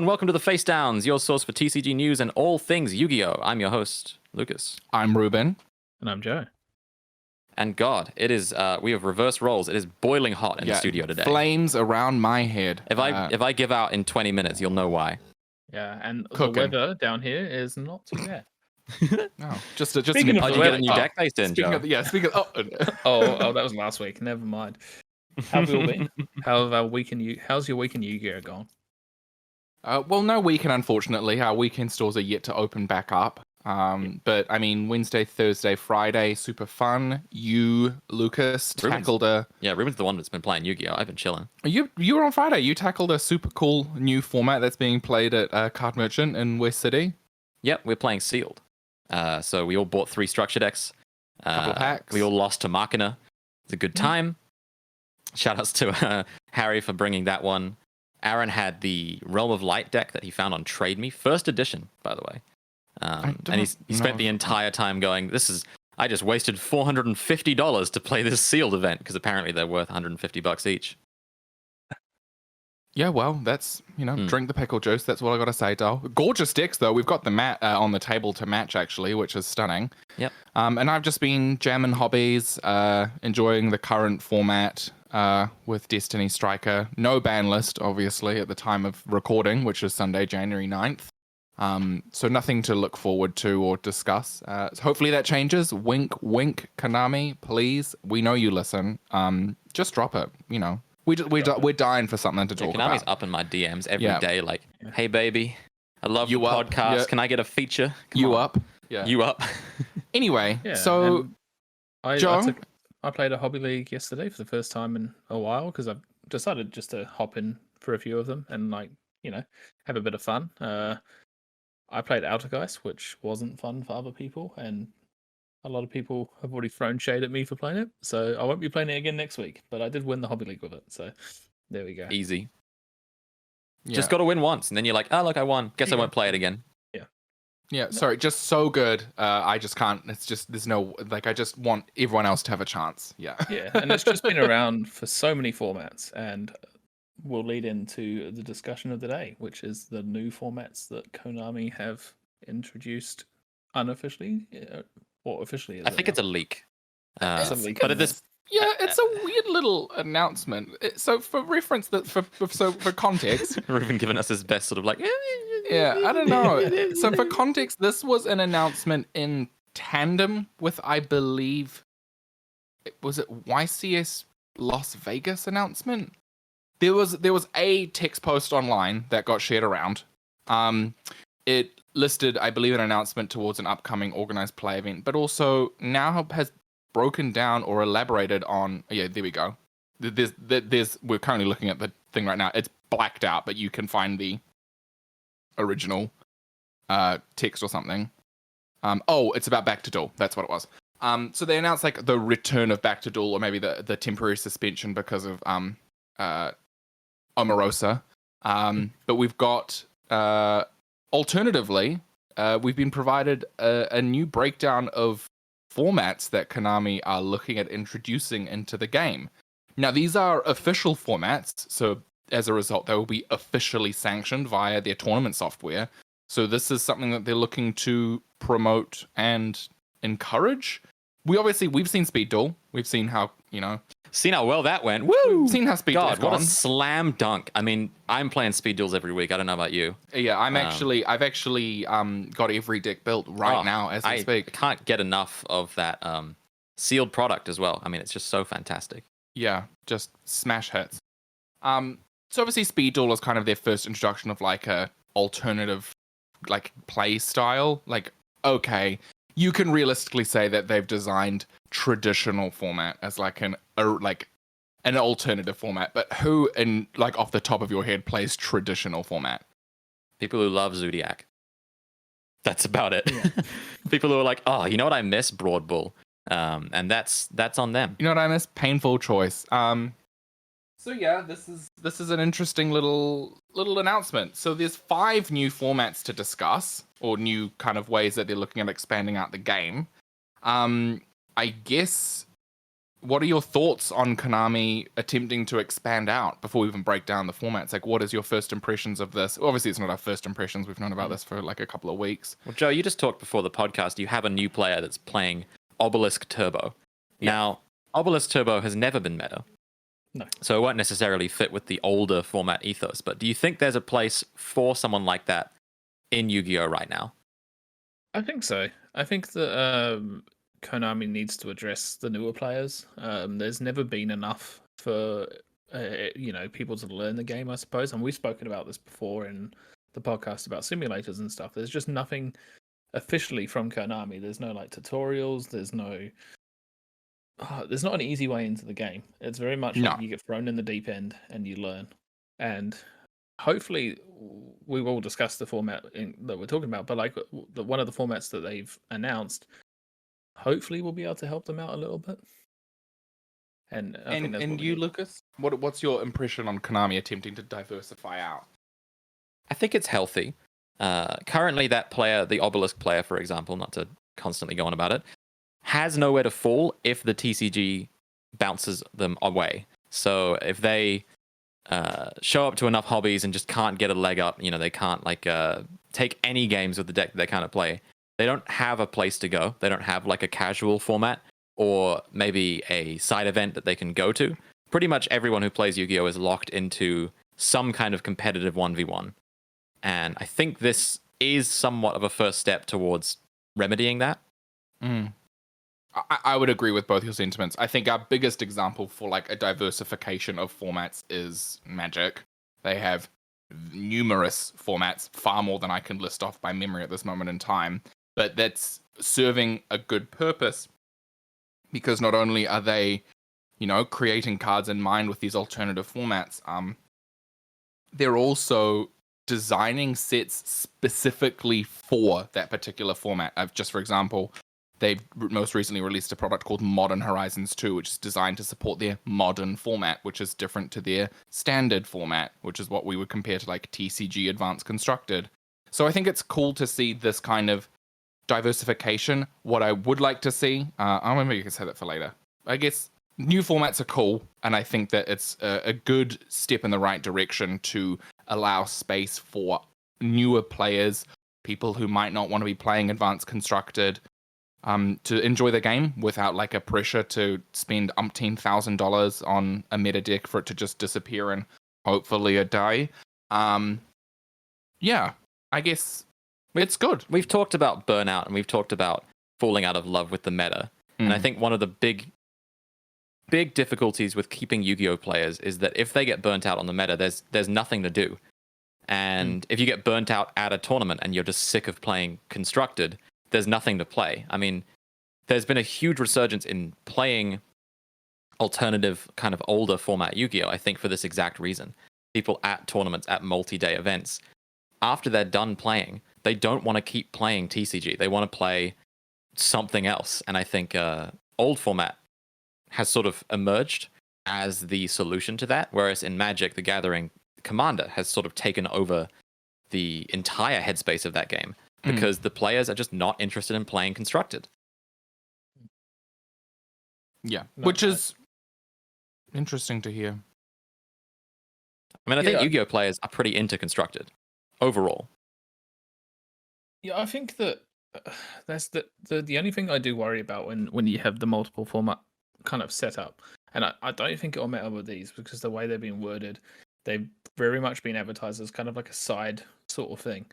and welcome to the Face Downs, your source for TCG news and all things Yu-Gi-Oh! I'm your host, Lucas. I'm Ruben. And I'm Joe. And God, it is, we have reverse roles. It is boiling hot in the studio today. Flames around my head. If I give out in 20 minutes, you'll know why. Yeah, and Cooking. the weather down here is not too bad. No, just Speaking of How'd the you get weather, a new deck based in, Joe? Speaking of, oh, that was last week. Never mind. How have you all been? How's your week in Yu-Gi-Oh gone? well, no weekend, unfortunately. Our weekend stores are yet to open back up. But I mean, Wednesday, Thursday, Friday, super fun. You, Lucas, tackled a... Yeah, Ruben's the one that's been playing Yu-Gi-Oh! I've been chilling. You were on Friday. You tackled a super cool new format that's being played at Card Merchant in West City. Yep, we're playing Sealed. So we all bought 3 structure decks. Couple of packs. We all lost to Machina. It's a good time. Shoutouts to Harry for bringing that one. Aaron had the Realm of Light deck that he found on Trade Me, first edition, by the way. And he spent the entire time going, I just wasted $450 to play this Sealed event, because apparently they're worth $150 each. Yeah, well, that's, drink the pickle juice. That's what I got to say, Dal. Gorgeous decks, though. We've got the mat on the table to match, actually, which is stunning. Yep. And I've just been jamming hobbies, enjoying the current format with Destiny Striker. No ban list, obviously, at the time of recording, which is Sunday, January 9th. So nothing to look forward to or discuss. Hopefully that changes. Wink, wink, Konami, please. We know you listen. Just drop it, We're dying for something to talk Konami's about. up in my DMs every day, like, hey, baby, I love your up. podcast. Yeah. Can I get a feature? Come You on. up? Yeah. You up? Anyway, Yeah, so... Joe? I played a hobby league yesterday for the first time in a while, because I've decided just to hop in for a few of them and, have a bit of fun. I played Outergeist, which wasn't fun for other people, and a lot of people have already thrown shade at me for playing it, so I won't be playing it again next week, but I did win the hobby league with it, so there we go. Easy. Yeah. Just got to win once, and then you're like, oh, look, I won. Guess I won't play it again. Yeah, sorry, just so good. I just can't. It's just, there's no, I just want everyone else to have a chance. Yeah. Yeah, and it's just been around for so many formats, and will lead into the discussion of the day, which is the new formats that Konami have introduced unofficially, or officially. I think it's a leak. It's a leak. But at this... Yeah, it's a weird little announcement. So for reference, for context, Ruben giving us his best sort of like... Yeah, I don't know. So for context, this was an announcement in tandem with, I believe, was it YCS Las Vegas announcement? There was a text post online that got shared around. It listed, I believe, an announcement towards an upcoming organized play event, but also now has broken down or elaborated on. Yeah, there we go. We're currently looking at the thing right now. It's blacked out, but you can find the original text or something. It's about Back to Duel. That's what it was. So they announced the return of Back to Duel, or maybe the temporary suspension because of Omarosa. But we've got alternatively, we've been provided a new breakdown of formats that Konami are looking at introducing into the game. Now, these are official formats, so as a result, they will be officially sanctioned via their tournament software. So this is something that they're looking to promote and encourage. We've seen Speed Duel. We've seen how, Seen how well that went. Woo! Seen how Speed Duel's God, what gone. a slam dunk. I mean, I'm playing Speed Duels every week. I don't know about you. Yeah, I've actually got every deck built right now as we speak. I can't get enough of that sealed product as well. I mean, it's just so fantastic. Yeah, just smash hits. So obviously Speed Duel is kind of their first introduction of a alternative play style. Okay, you can realistically say that they've designed traditional format as an alternative format, but who off the top of your head plays traditional format? People who love Zodiac. That's about it. Yeah. People who are like, oh, you know what I miss? Broad Bull. And that's on them. You know what I miss? Painful choice. So yeah, this is an interesting little announcement. So there's 5 new formats to discuss, or new kind of ways that they're looking at expanding out the game. I guess what are your thoughts on Konami attempting to expand out before we even break down the formats? Like, what is your first impressions of this? Obviously, it's not our first impressions. We've known about this for like a couple of weeks. Well, Joe, you just talked before the podcast. You have a new player that's playing Obelisk Turbo. Yeah. Now, Obelisk Turbo has never been meta. No. So it won't necessarily fit with the older format ethos. But do you think there's a place for someone like that in Yu-Gi-Oh! Right now? I think so. I think that Konami needs to address the newer players. There's never been enough for people to learn the game, I suppose. And we've spoken about this before in the podcast about simulators and stuff. There's just nothing officially from Konami. There's no like tutorials. There's not an easy way into the game. It's very much like you get thrown in the deep end and you learn. And hopefully we will discuss the format that we're talking about, but like one of the formats that they've announced, hopefully we'll be able to help them out a little bit. And you, Lucas, what's your impression on Konami attempting to diversify out? I think it's healthy. Currently, that player, the Obelisk player, for example, not to constantly go on about it, has nowhere to fall if the TCG bounces them away. So if they show up to enough hobbies and just can't get a leg up, they can't take any games with the deck that they kind of play. They don't have a place to go. They don't have like a casual format or maybe a side event that they can go to. Pretty much everyone who plays Yu-Gi-Oh! Is locked into some kind of competitive 1v1. And I think this is somewhat of a first step towards remedying that. I would agree with both your sentiments. I think our biggest example for like a diversification of formats is Magic. They have numerous formats, far more than I can list off by memory at this moment in time. But that's serving a good purpose because not only are they, creating cards in mind with these alternative formats, they're also designing sets specifically for that particular format. Just for example, they've most recently released a product called Modern Horizons 2, which is designed to support their modern format, which is different to their standard format, which is what we would compare to like TCG Advanced Constructed. So I think it's cool to see this kind of diversification. What I would like to see, I remember you can say that for later. I guess new formats are cool, and I think that it's a good step in the right direction to allow space for newer players, people who might not want to be playing Advanced Constructed, to enjoy the game without like a pressure to spend $1,000 on a meta deck for it to just disappear and hopefully a die. Yeah, I guess it's good. We've talked about burnout and we've talked about falling out of love with the meta. And I think one of the big difficulties with keeping Yu-Gi-Oh players is that if they get burnt out on the meta, there's nothing to do. And if you get burnt out at a tournament and you're just sick of playing Constructed, there's nothing to play. I mean, there's been a huge resurgence in playing alternative, kind of older format Yu-Gi-Oh! I think for this exact reason. People at tournaments, at multi-day events, after they're done playing, they don't want to keep playing TCG. They want to play something else. And I think old format has sort of emerged as the solution to that, whereas in Magic, the Gathering, Commander has sort of taken over the entire headspace of that game. Because the players are just not interested in playing Constructed. Yeah, which is interesting to hear. I mean, I think Yu-Gi-Oh! Players are pretty into Constructed, overall. Yeah, I think that that's the only thing I do worry about when you have the multiple format kind of set up. And I don't think it'll matter with these because the way they've been worded, they've very much been advertised as kind of like a side sort of thing.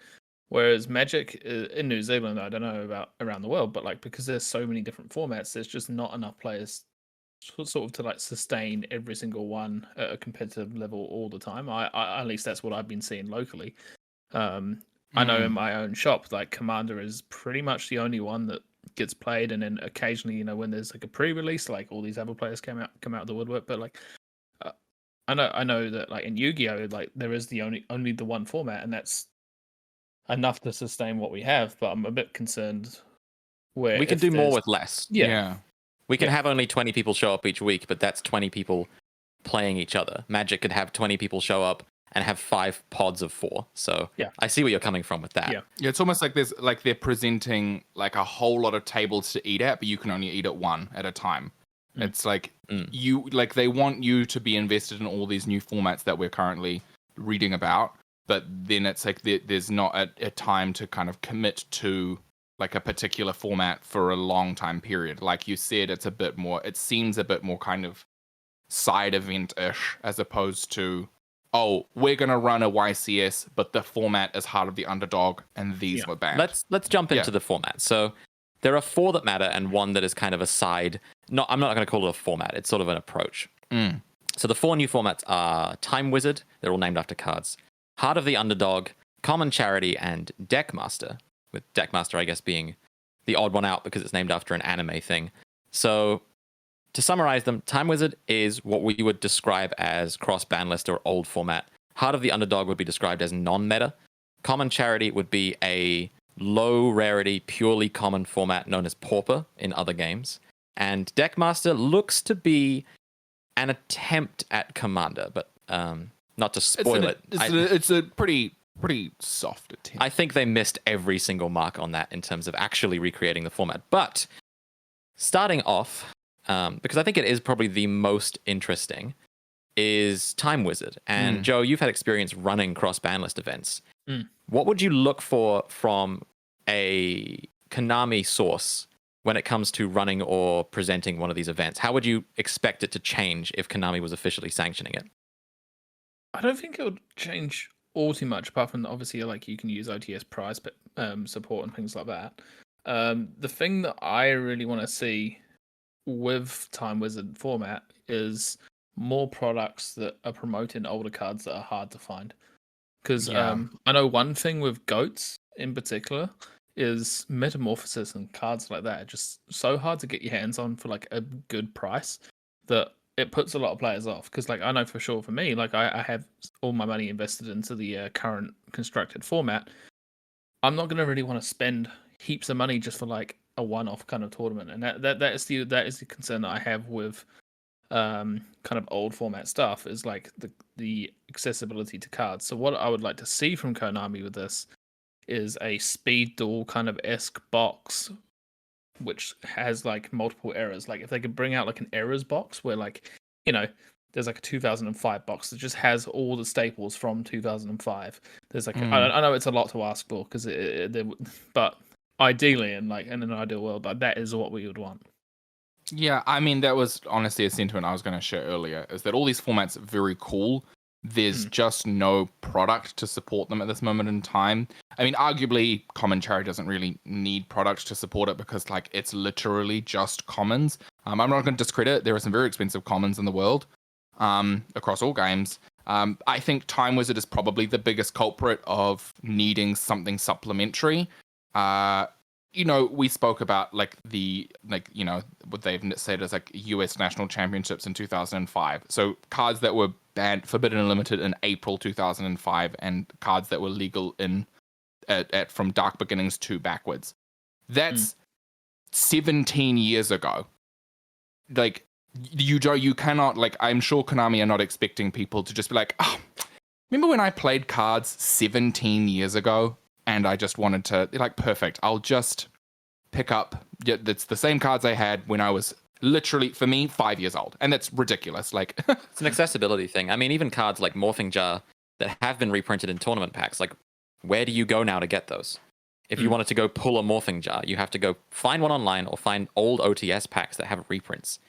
Whereas Magic in New Zealand, I don't know about around the world, but like because there's so many different formats, there's just not enough players sort of to like sustain every single one at a competitive level all the time. I at least that's what I've been seeing locally. I know in my own shop, like Commander is pretty much the only one that gets played, and then occasionally, when there's like a pre-release, like all these other players come out of the woodwork. But like, I know that like in Yu-Gi-Oh, like there is only the one format, and that's enough to sustain what we have, but I'm a bit concerned where we can do more with less. Yeah. We can have only 20 people show up each week, but that's 20 people playing each other. Magic could have 20 people show up and have 5 pods of 4. So I see where you're coming from with that. Yeah, it's almost like they're presenting like a whole lot of tables to eat at, but you can only eat at one at a time. It's like they want you to be invested in all these new formats that we're currently reading about, but then it's like there's not a time to kind of commit to like a particular format for a long time period. Like you said, it seems a bit more kind of side event-ish as opposed to, oh, we're going to run a YCS, but the format is Heart of the Underdog, and these were banned. Let's jump into the format. So there are 4 that matter, and 1 that is kind of a side. I'm not going to call it a format. It's sort of an approach. So the 4 new formats are Time Wizard. They're all named after cards. Heart of the Underdog, Common Charity, and Deckmaster. With Deckmaster, I guess, being the odd one out because it's named after an anime thing. So to summarize them, Time Wizard is what we would describe as cross-ban list or old format. Heart of the Underdog would be described as non-meta. Common Charity would be a low-rarity, purely common format known as Pauper in other games. And Deckmaster looks to be an attempt at Commander, but not to spoil it. It's a pretty soft attempt. I think they missed every single mark on that in terms of actually recreating the format. But starting off, because I think it is probably the most interesting, is Time Wizard. And Joe, you've had experience running cross-ban list events. What would you look for from a Konami source when it comes to running or presenting one of these events? How would you expect it to change if Konami was officially sanctioning it? I don't think it would change all too much, apart from obviously like you can use OTS prize support and things like that. The thing that I really want to see with Time Wizard format is more products that are promoting older cards that are hard to find. Because I know one thing with goats in particular is metamorphosis and cards like that are just so hard to get your hands on for like a good price that it puts a lot of players off. Because like I know for sure for me, like I have all my money invested into the current constructed format. I'm not going to really want to spend heaps of money just for like a one-off kind of tournament, and that is the concern that I have with kind of old format stuff, is like the accessibility to cards. So what I would like to see from Konami with this is a speed duel kind of esque box which has like multiple errors. Like if they could bring out like an errors box where like, you know, there's like a 2005 box that just has all the staples from 2005. There's like I know it's a lot to ask for because but ideally in an ideal world, like that is what we would want. Yeah, I mean, that was honestly a sentiment I was going to share earlier, is that all these formats are very cool. There's just no product to support them at this moment in time. I mean, arguably, Common Charity doesn't really need product to support it because, like, it's literally just commons. I'm not going to discredit it. There are some very expensive commons in the world across all games. I think Time Wizard is probably the biggest culprit of needing something supplementary. You know, we spoke about what they've said as like US national championships in 2005. So cards that were banned, forbidden and limited in April 2005, and cards that were legal from Dark Beginnings 2 backwards. That's 17 years ago. Like, you cannot, like, I'm sure Konami are not expecting people to just be like, oh, remember when I played cards 17 years ago? And I just wanted to, like, perfect. I'll just pick up. It's the same cards I had when I was literally, for me, 5 years old. And that's ridiculous. Like, it's an accessibility thing. I mean, even cards like Morphing Jar that have been reprinted in tournament packs, like, where do you go now to get those? If you wanted to go pull a Morphing Jar, you have to go find one online or find old OTS packs that have reprints.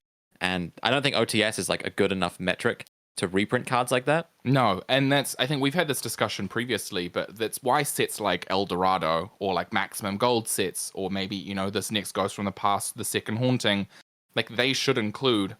And I don't think OTS is, like, a good enough metric to reprint cards like that. No, and I think we've had this discussion previously, but that's why sets like El Dorado or like Maximum Gold sets, or maybe, you know, this next Ghost from the Past, the Second Haunting, like they should include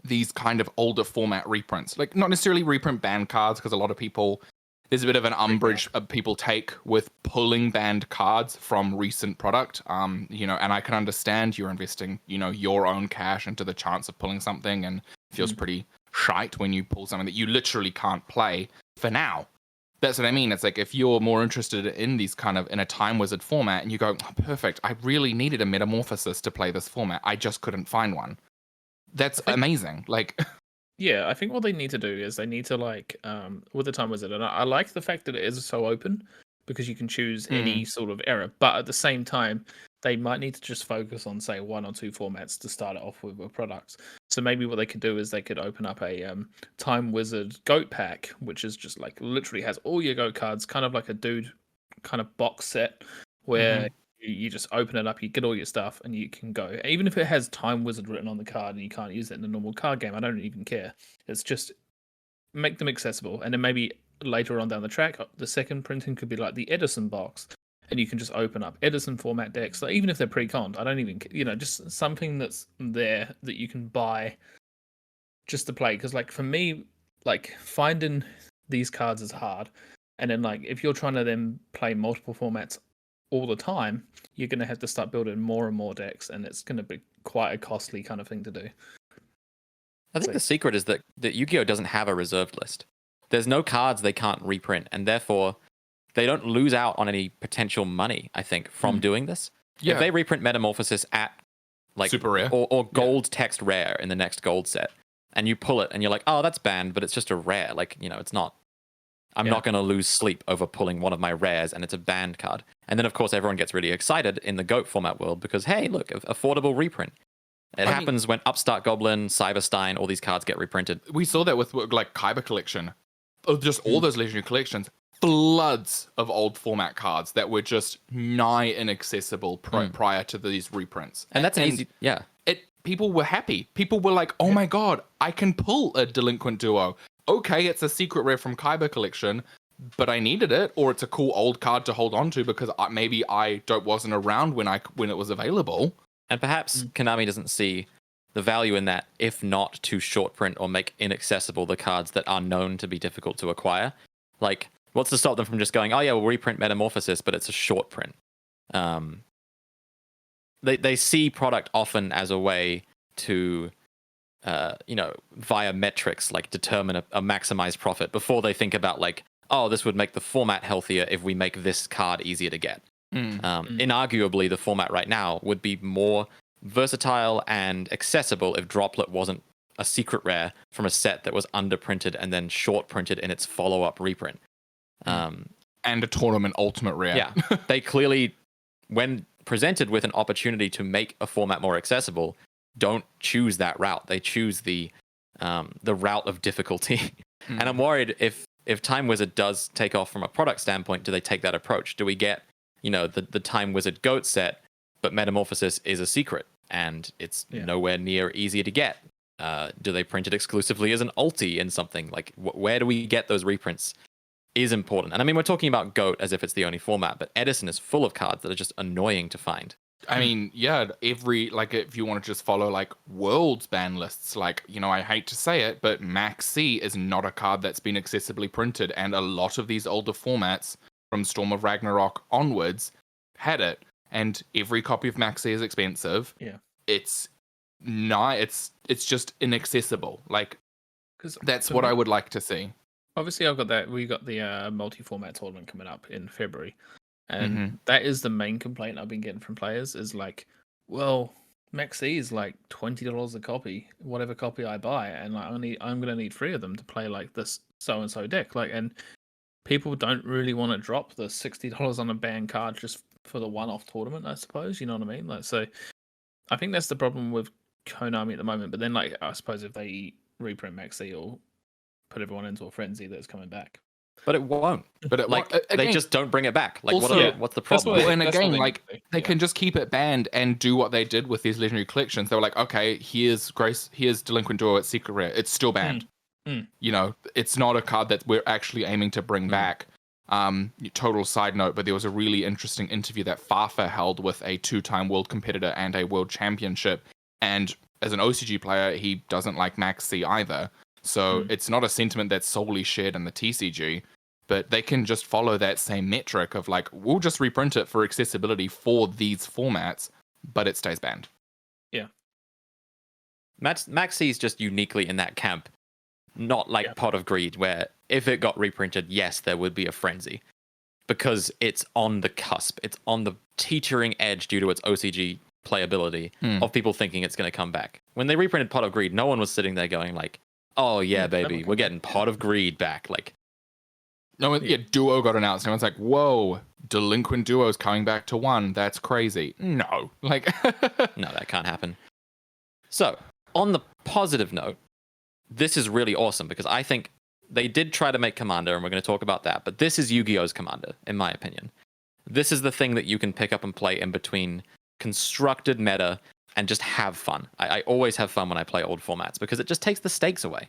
these kind of older format reprints. Like not necessarily reprint banned cards, because a lot of people, there's a bit of an umbrage people take with pulling banned cards from recent product. You know, and I can understand you're investing, you know, your own cash into the chance of pulling something, and it feels pretty shite when you pull something that you literally can't play for now. That's what I mean. It's like if you're more interested in these kind of in a Time Wizard format and you go, oh, perfect, I really needed a metamorphosis to play this format, I just couldn't find one. That's amazing. Like, yeah, I think what they need to do is they need to like with the Time Wizard, and I like the fact that it is so open because you can choose any sort of error, but at the same time they might need to just focus on, say, 1 or 2 formats to start it off with products. So maybe what they could do is they could open up a Time Wizard Goat pack, which is just like literally has all your Goat cards, kind of like a dude kind of box set where you just open it up, you get all your stuff, and you can go. Even if it has Time Wizard written on the card and you can't use it in a normal card game, I don't even care. It's just make them accessible, and then maybe later on down the track, the second printing could be like the Edison box. And you can just open up Edison format decks, like, even if they're pre-conned. I don't even, just something that's there that you can buy just to play. Because, like, for me, like, finding these cards is hard. And then, like, if you're trying to then play multiple formats all the time, you're going to have to start building more and more decks. And it's going to be quite a costly kind of thing to do. I think the secret is that Yu-Gi-Oh! Doesn't have a reserved list. There's no cards they can't reprint. And therefore, they don't lose out on any potential money, I think, from doing this. Yeah. If they reprint Metamorphosis at like super rare or gold text rare in the next gold set, and you pull it and you're like, oh, that's banned, but it's just a rare. Like, it's not. I'm not going to lose sleep over pulling one of my rares and it's a banned card. And then, of course, everyone gets really excited in the GOAT format world because, hey, look, affordable reprint. It happens when Upstart Goblin, Cyberstein, all these cards get reprinted. We saw that with like Kyber Collection. Just all those Legendary Collections. Floods of old format cards that were just nigh inaccessible prior to these reprints. And that's easy. Yeah. People were happy. People were like, oh my god, I can pull a Delinquent Duo. Okay, it's a secret rare from Kyber Collection, but I needed it, or it's a cool old card to hold on to because maybe I wasn't around when it was available. And perhaps Konami doesn't see the value in that, if not to short print or make inaccessible the cards that are known to be difficult to acquire. Like, what's to stop them from just going, oh yeah, we'll reprint Metamorphosis, but it's a short print. They see product often as a way to, via metrics, like determine a maximized profit before they think about like, oh, this would make the format healthier if we make this card easier to get. Inarguably, the format right now would be more versatile and accessible if Droplet wasn't a secret rare from a set that was underprinted and then short printed in its follow-up reprint. And a tournament ultimate rare. Yeah, they clearly, when presented with an opportunity to make a format more accessible, don't choose that route. They choose the route of difficulty. And I'm worried if Time Wizard does take off from a product standpoint, do they take that approach? Do we get, the Time Wizard GOAT set, but Metamorphosis is a secret and it's nowhere near easier to get? Do they print it exclusively as an ulti in something? Like, where do we get those reprints is important. And I mean, we're talking about GOAT as if it's the only format, but Edison is full of cards that are just annoying to find. I mean, yeah, if you want to just follow like Worlds ban lists, like, I hate to say it, but Max C is not a card that's been accessibly printed, and a lot of these older formats from Storm of Ragnarok onwards had it, and every copy of Max C is expensive. Yeah. It's just inaccessible. Like, because that's what I would like to see. Obviously, we got the multi-format tournament coming up in February, and that is the main complaint I've been getting from players is like, well, Maxi is like $20 a copy, whatever copy I buy, and like I'm gonna need 3 of them to play like this so and so deck. Like, and people don't really want to drop the $60 on a banned card just for the one-off tournament, I suppose. You know what I mean? Like, so I think that's the problem with Konami at the moment. But then, like, I suppose if they reprint Maxi or put everyone into a frenzy that's coming back. But it won't. But they just don't bring it back. Like, also, what's the problem? And again, like, they can just keep it banned and do what they did with these legendary collections. They were like, okay, here's Delinquent Duo at Secret Rare. It's still banned. It's not a card that we're actually aiming to bring back. Total side note, but there was a really interesting interview that Fafa held with a 2-time world competitor and a world championship. And as an OCG player, he doesn't like Max C either. So it's not a sentiment that's solely shared in the TCG, but they can just follow that same metric of like, we'll just reprint it for accessibility for these formats, but it stays banned. Yeah. Max C is just uniquely in that camp, not like Pot of Greed, where if it got reprinted, yes, there would be a frenzy. Because it's on the cusp. It's on the teetering edge due to its OCG playability of people thinking it's going to come back. When they reprinted Pot of Greed, no one was sitting there going like, oh yeah, baby, we're getting Pot of Greed back. Like, no, Duo got announced. And everyone's like, whoa, delinquent duos coming back to 1. That's crazy. No. Like, No, that can't happen. So, on the positive note, this is really awesome because I think they did try to make Commander, and we're going to talk about that, but this is Yu-Gi-Oh's Commander, in my opinion. This is the thing that you can pick up and play in between constructed meta and just have fun. I always have fun when I play old formats because it just takes the stakes away.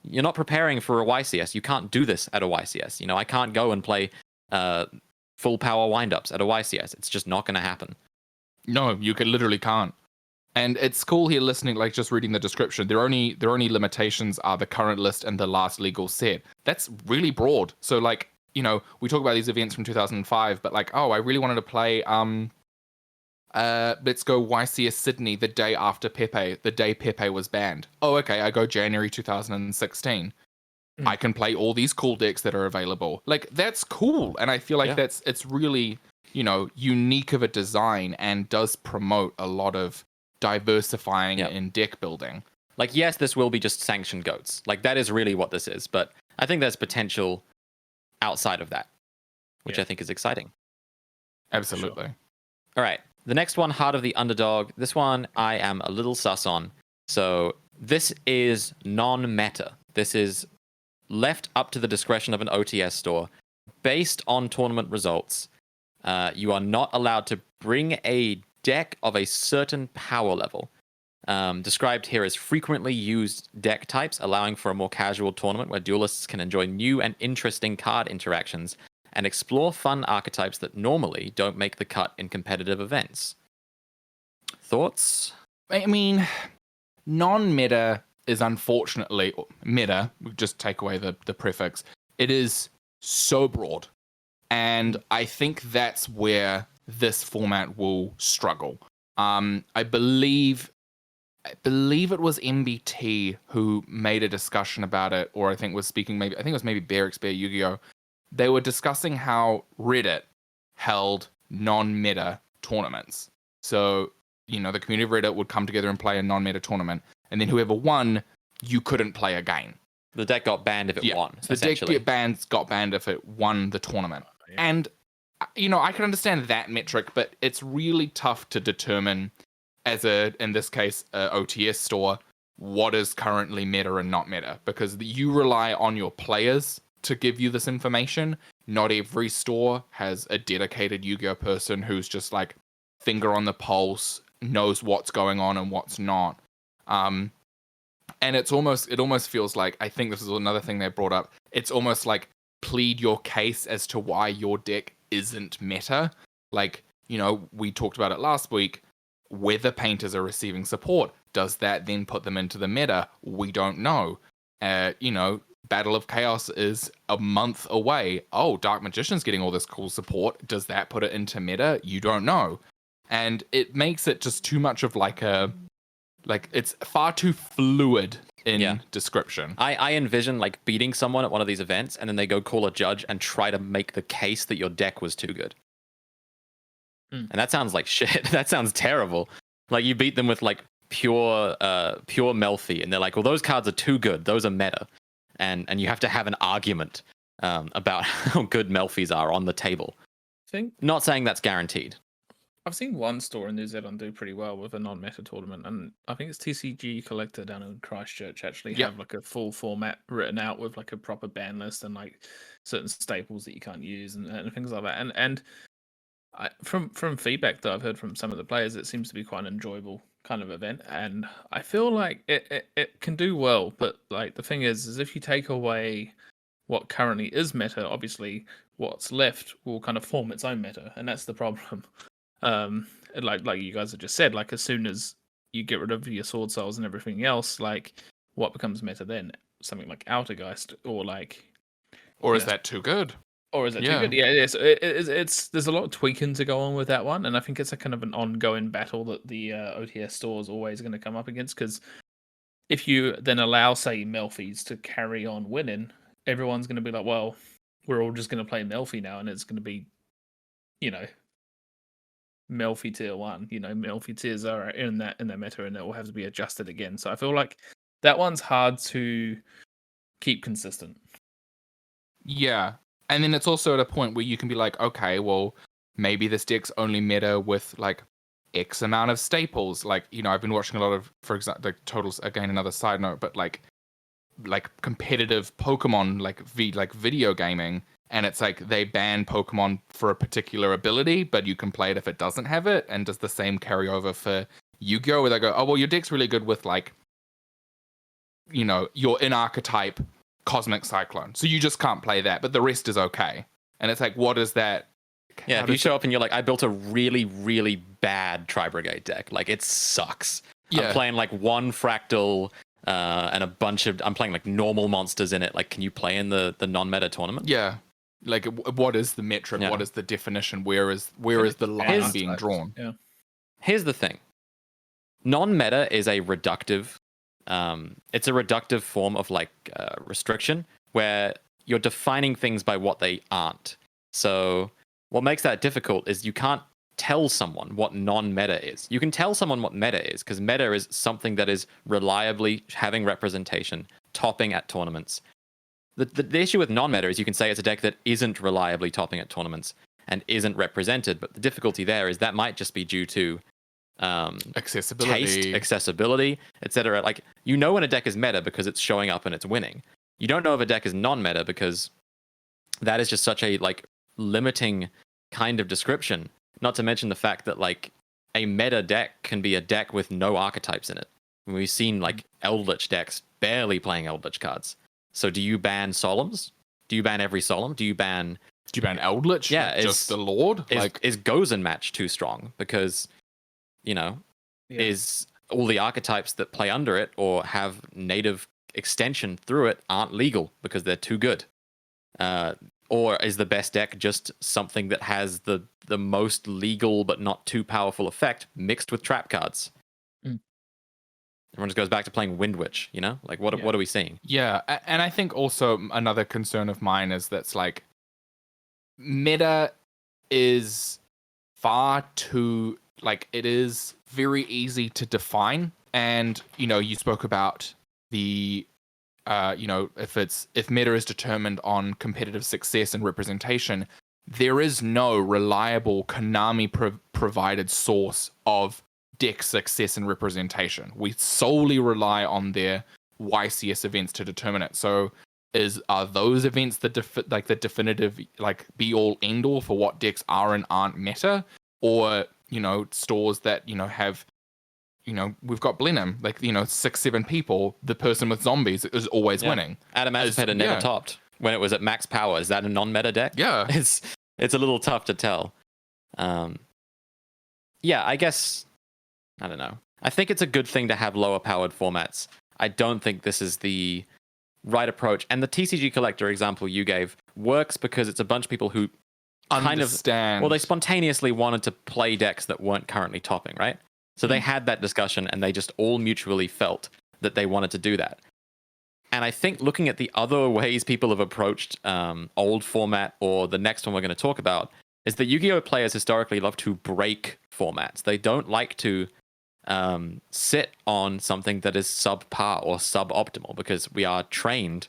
You're not preparing for a YCS. You can't do this at a YCS. You know, I can't go and play full power windups at a YCS. It's just not going to happen. No, you literally can't. And it's cool here listening, like just reading the description. Their only limitations are the current list and the last legal set. That's really broad. So like, you know, we talk about these events from 2005, but like, oh, I really wanted to play let's go YCS Sydney the day after Pepe, the day Pepe was banned. Oh, okay, I go January 2016. I can play all these cool decks that are available. Like, that's cool. And I feel like it's really, you know, unique of a design and does promote a lot of diversifying in deck building. Like, yes, this will be just sanctioned goats. Like, that is really what this is. But I think there's potential outside of that, which I think is exciting. Absolutely. Sure. All right. The next one, Heart of the Underdog. This one I am a little sus on. So this is non-meta. This is left up to the discretion of an OTS store. Based on tournament results, you are not allowed to bring a deck of a certain power level. Described here as frequently used deck types, allowing for a more casual tournament where duelists can enjoy new and interesting card interactions and explore fun archetypes that normally don't make the cut in competitive events. Thoughts? I mean, non-meta is unfortunately meta. We just take away the prefix. It is so broad, and I think that's where this format will struggle. I believe it was MBT who made a discussion about it, or I think it was maybe Barracks Bear Yu-Gi-Oh! They were discussing how Reddit held non-meta tournaments. So, you know, the community of Reddit would come together and play a non-meta tournament, and then whoever won, you couldn't play again. The deck got banned if it won. So the deck got banned if it won the tournament. Yeah. And, you know, I can understand that metric, but it's really tough to determine as in this case, a OTS store, what is currently meta and not meta, because you rely on your players to give you this information. Not every store has a dedicated Yu-Gi-Oh person who's just like finger on the pulse, knows what's going on and what's not. And it almost feels like, I think this is another thing they brought up, it's almost like plead your case as to why your deck isn't meta. Like, you know, we talked about it last week, whether painters are receiving support. Does that then put them into the meta? We don't know. You know, Battle of Chaos is a month away. Oh, Dark Magician's getting all this cool support. Does that put it into meta? You don't know. And it makes it just too much of it's far too fluid in description. I envision like beating someone at one of these events and then they go call a judge and try to make the case that your deck was too good. And that sounds like shit. That sounds terrible. Like you beat them with like pure Melfi and they're like, well, those cards are too good. Those are meta. And you have to have an argument about how good Melfis are on the table. Not saying that's guaranteed. I've seen one store in New Zealand do pretty well with a non-meta tournament, and I think it's TCG Collector down in Christchurch actually have like a full format written out with like a proper ban list and like certain staples that you can't use and things like that. And from feedback that I've heard from some of the players, it seems to be quite an enjoyable kind of event, and I feel like it can do well. But like the thing is if you take away what currently is meta, obviously what's left will kind of form its own meta, and that's the problem. Like you guys have just said, like as soon as you get rid of your sword souls and everything else, like what becomes meta then? Something like Outergeist, or is that too good? Or is it too good? Yeah, it's there's a lot of tweaking to go on with that one, and I think it's a kind of an ongoing battle that the OTS store is always going to come up against, because if you then allow, say, Melfis to carry on winning, everyone's going to be like, well, we're all just going to play Melfi now, and it's going to be, you know, Melfi tier 1, you know, Melfi tiers are in that meta, and it will have to be adjusted again. So I feel like that one's hard to keep consistent. Yeah. And then it's also at a point where you can be like, okay, well, maybe this deck's only meta with like X amount of staples. Like, I've been watching a lot of, for example, like totals, again, another side note, but like competitive Pokemon, like video gaming. And it's like they ban Pokemon for a particular ability, but you can play it if it doesn't have it. And does the same carry over for Yu-Gi-Oh! Where they go, oh, well, your deck's really good with like, your in-archetype Cosmic Cyclone. So you just can't play that, but the rest is okay. And it's like, what is that? Yeah, if you show up and you're like, I built a really, really bad Tri-Brigade deck. Like, it sucks. Yeah. I'm playing like one Fractal and a bunch of... I'm playing like normal monsters in it. Like, can you play in the non-meta tournament? Yeah. Like, what is the metric? Yeah. What is the definition? Where is the line being drawn? Yeah. Here's the thing. Non-meta is a reductive... it's a reductive form of like restriction where you're defining things by what they aren't. So what makes that difficult is you can't tell someone what non-meta is. You can tell someone what meta is because meta is something that is reliably having representation, topping at tournaments. The issue with non-meta is you can say it's a deck that isn't reliably topping at tournaments and isn't represented, but the difficulty there is that might just be due to accessibility, taste, accessibility, etc. Like, when a deck is meta because it's showing up and it's winning. You don't know if a deck is non-meta because that is just such a like limiting kind of description. Not to mention the fact that like a meta deck can be a deck with no archetypes in it. We've seen like Eldritch decks barely playing Eldritch cards. So do you ban Solemns? Do you ban every Solemn? Do you ban Eldritch? Yeah, like, just the Lord? Is Gozen match too strong? Because is all the archetypes that play under it or have native extension through it aren't legal because they're too good? Or is the best deck just something that has the most legal but not too powerful effect mixed with trap cards? Everyone just goes back to playing Wind Witch, Like, what are we seeing? Yeah, and I think also another concern of mine is that's like meta is far too, like, it is very easy to define. And, you spoke about the, if meta is determined on competitive success and representation, there is no reliable Konami provided source of deck success and representation. We solely rely on their YCS events to determine it. So are those events the definitive like be all end all for what decks are and aren't meta? Or stores that have we've got Blenheim, like 6-7 people, the person with zombies is always winning. Adam Azpeda never topped when it was at max power. Is that a non-meta deck? Yeah, it's a little tough to tell. I guess I don't know. I think it's a good thing to have lower powered formats. I don't think this is the right approach. And the TCG Collector example you gave works because it's a bunch of people who understand. They spontaneously wanted to play decks that weren't currently topping, right? So they had that discussion and they just all mutually felt that they wanted to do that. And I think looking at the other ways people have approached old format or the next one we're going to talk about is that Yu-Gi-Oh! Players historically love to break formats. They don't like to sit on something that is subpar or suboptimal because we are trained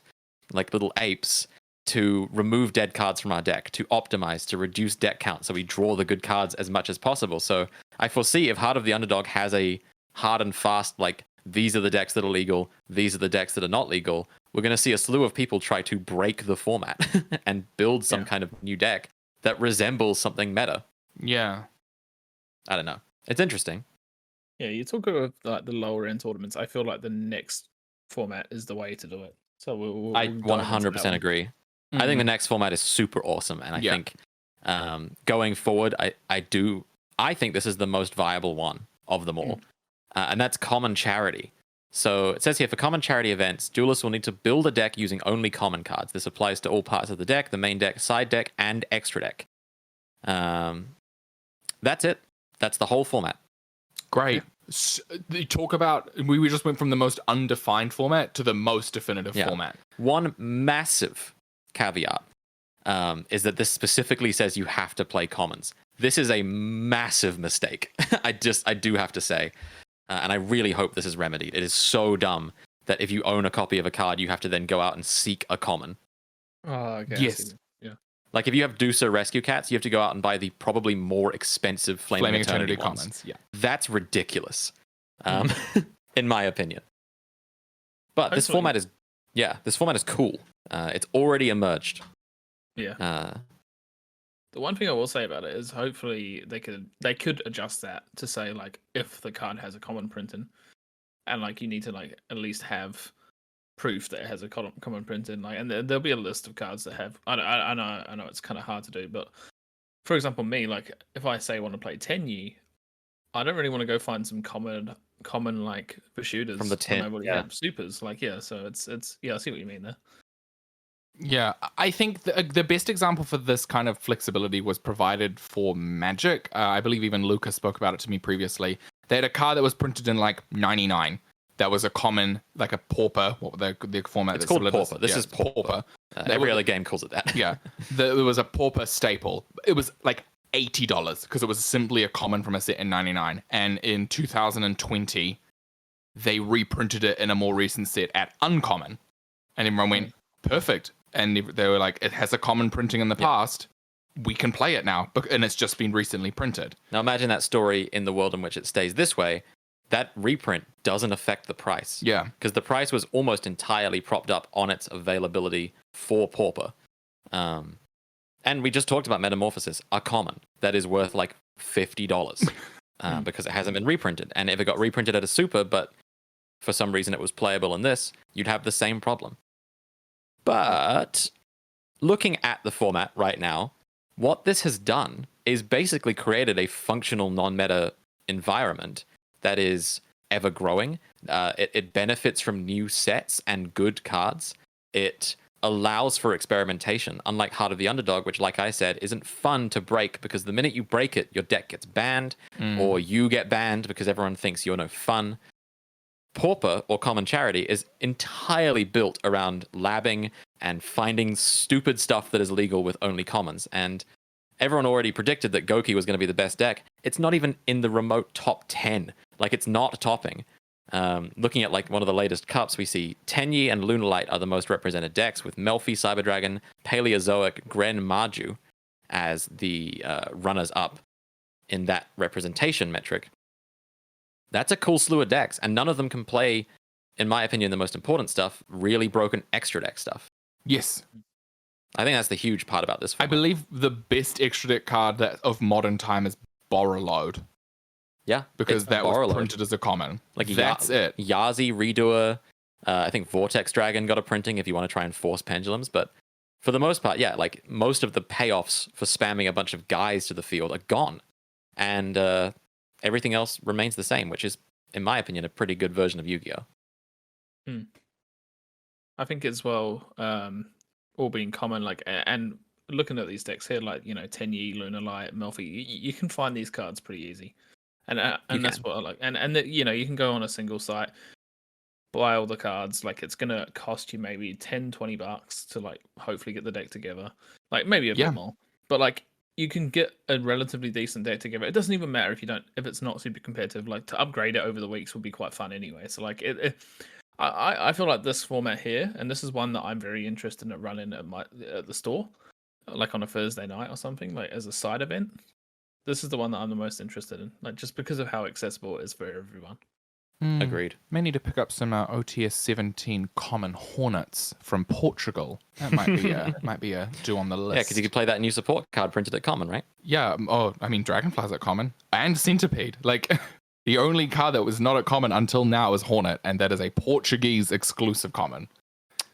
like little apes to remove dead cards from our deck, to optimize, to reduce deck count so we draw the good cards as much as possible. So I foresee if Heart of the Underdog has a hard and fast, like, these are the decks that are legal, these are the decks that are not legal, we're going to see a slew of people try to break the format and build some kind of new deck that resembles something meta. Yeah. I don't know. It's interesting. Yeah, you talk about like the lower end tournaments. I feel like the next format is the way to do it. So we'll I 100% agree. Mm-hmm. I think the next format is super awesome, and I think going forward, I think this is the most viable one of them all, and that's common charity. So it says here, for common charity events, duelists will need to build a deck using only common cards. This applies to all parts of the deck, the main deck, side deck, and extra deck. That's it. That's the whole format. Great. You talk about, we just went from the most undefined format to the most definitive format. One massive caveat is that this specifically says you have to play commons. This is a massive mistake. I do have to say. And I really hope this is remedied. It is so dumb that if you own a copy of a card, you have to then go out and seek a common. Oh, okay. Yes. Yeah. Like if you have Deucer Rescue Cats, you have to go out and buy the probably more expensive Flaming Eternity ones. commons. Yeah, that's ridiculous, in my opinion. But this format is cool. It's already emerged. Yeah. The one thing I will say about it is hopefully they could adjust that to say like if the card has a common printing, and like you need to like at least have proof that it has a common printing. Like, and there'll be a list of cards that have. I know it's kind of hard to do, but for example, me like if I say I want to play Tenyi, I don't really want to go find some common like for shooters from the 10. Yeah, supers. Like so it's I see what you mean there. Yeah, I think the best example for this kind of flexibility was provided for Magic. I believe even Lucas spoke about it to me previously. They had a card that was printed in like 99. That was a common, like a pauper. What were the format? It's called pauper. This is pauper. Every other game calls it that. Yeah, there was a pauper staple. It was like $80 because it was simply a common from a set in 99. And in 2020, they reprinted it in a more recent set at uncommon, and everyone went perfect. And they were like, it has a common printing in the past. We can play it now. And it's just been recently printed. Now imagine that story in the world in which it stays this way. That reprint doesn't affect the price. Yeah. Because the price was almost entirely propped up on its availability for Pauper. And we just talked about Metamorphosis, a common that is worth like $50 because it hasn't been reprinted. And if it got reprinted at a super, but for some reason it was playable in this, you'd have the same problem. But looking at the format right now, what this has done is basically created a functional non-meta environment that is ever growing. It benefits from new sets and good cards. It allows for experimentation, unlike Heart of the Underdog, which, like I said, isn't fun to break because the minute you break it, your deck gets banned or you get banned because everyone thinks you're no fun. Pauper, or Common Charity, is entirely built around labbing and finding stupid stuff that is legal with only commons. And everyone already predicted that Goki was going to be the best deck. It's not even in the remote top 10. Like, it's not topping. Looking at like one of the latest cups, we see Tenyi and Lunalight are the most represented decks, with Melfi, Cyberdragon, Paleozoic, Gren, Marju as the runners-up in that representation metric. That's a cool slew of decks, and none of them can play, in my opinion, the most important stuff, really broken extra deck stuff. Yes. I think that's the huge part about this format. I believe the best extra deck card of modern time is Borreload. Yeah. Because that was printed as a common. Like that's it. Yazi, Redoer, I think Vortex Dragon got a printing if you want to try and force pendulums, but for the most part, yeah, like most of the payoffs for spamming a bunch of guys to the field are gone. And everything else remains the same, which is, in my opinion, a pretty good version of Yu-Gi-Oh! I think as well, all being common, like, and looking at these decks here, like, you know, Tenyi, Lunalight, Melfi, you can find these cards pretty easy. And that's what I like. And you know, you can go on a single site, buy all the cards. Like, it's going to cost you maybe $10-$20 to, like, hopefully get the deck together. Like, maybe a bit more. But, like, you can get a relatively decent deck together. It doesn't even matter if it's not super competitive. Like, to upgrade it over the weeks would be quite fun anyway. So like I feel like this format here, and this is one that I'm very interested in running at the store, like on a Thursday night or something, like as a side event. This is the one that I'm the most interested in, like just because of how accessible it is for everyone. Agreed. May need to pick up some OTS 17 common Hornets from Portugal. That might be a do on the list. Yeah, because you could play that new support card printed at common, right? Yeah. Oh, I mean, Dragonfly's at common and Centipede. Like the only card that was not at common until now is Hornet, and that is a Portuguese exclusive common.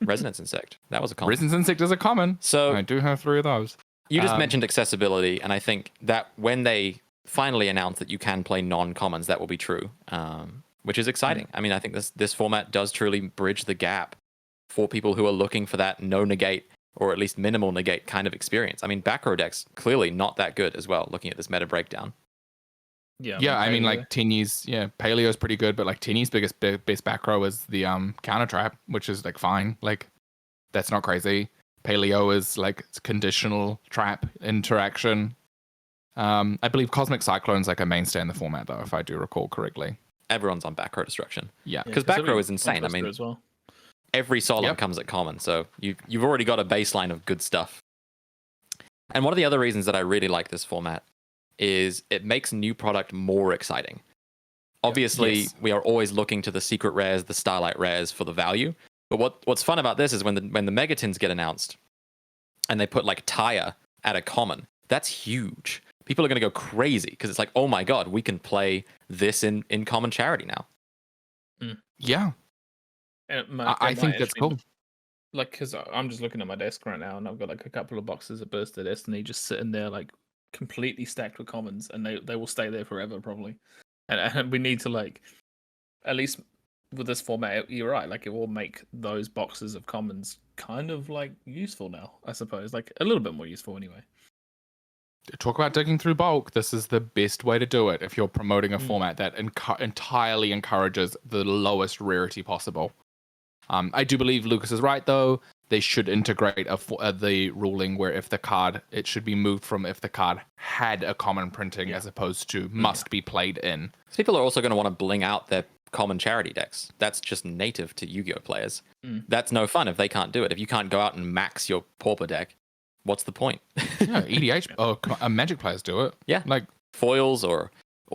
Resonance Insect. That was a common. Resonance Insect is a common. So I do have 3 of those. You just mentioned accessibility, and I think that when they finally announce that you can play non-commons, that will be true. Which is exciting. I mean, I think this format does truly bridge the gap for people who are looking for that no negate, or at least minimal negate kind of experience. I mean, back row decks, clearly not that good as well, looking at this meta breakdown. Yeah, I mean, like Tenyi's, Paleo's pretty good, but like Tenyi's best back row is the counter trap, which is like fine. Like, that's not crazy. Paleo is like conditional trap interaction. I believe Cosmic Cyclone's like a mainstay in the format, though, if I do recall correctly. Everyone's on back row destruction. Yeah, because back row is insane. I mean, as well. Every Solemn comes at common, so you've already got a baseline of good stuff. And one of the other reasons that I really like this format is it makes new product more exciting. Obviously, we are always looking to the secret rares, the Starlight rares for the value. But what's fun about this is when the Megatins get announced and they put like Tyre at a common, that's huge. People are going to go crazy because it's like, oh my god, we can play this in common charity now. Yeah. And I think that's cool. Like, because I'm just looking at my desk right now and I've got like a couple of boxes of Burst of Destiny just sitting there, like completely stacked with commons, and they will stay there forever probably. And we need to, like, at least with this format, you're right, like it will make those boxes of commons kind of like useful now, I suppose, like a little bit more useful anyway. Talk about digging through bulk. This is the best way to do it if you're promoting a format that entirely encourages the lowest rarity possible. I do believe Lucas is right, though. They should integrate the ruling where if the card, it should be moved from if the card had a common printing as opposed to must be played in. People are also going to want to bling out their common charity decks. That's just native to Yu-Gi-Oh players. That's no fun if they can't do it. If you can't go out and max your Pauper deck, what's the point? Yeah, EDH Magic players do it. Yeah, like foils or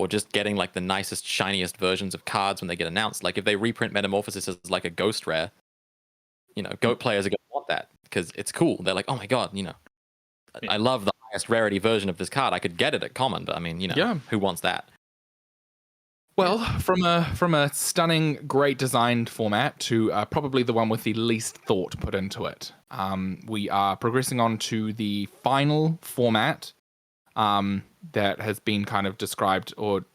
just getting like the nicest, shiniest versions of cards when they get announced. Like if they reprint Metamorphosis as like a ghost rare, GOAT players are going to want that because it's cool. They're like, oh my god, I love the highest rarity version of this card. I could get it at common, but I mean, who wants that? Well, from a stunning, great designed format to probably the one with the least thought put into it, we are progressing on to the final format that has been kind of described or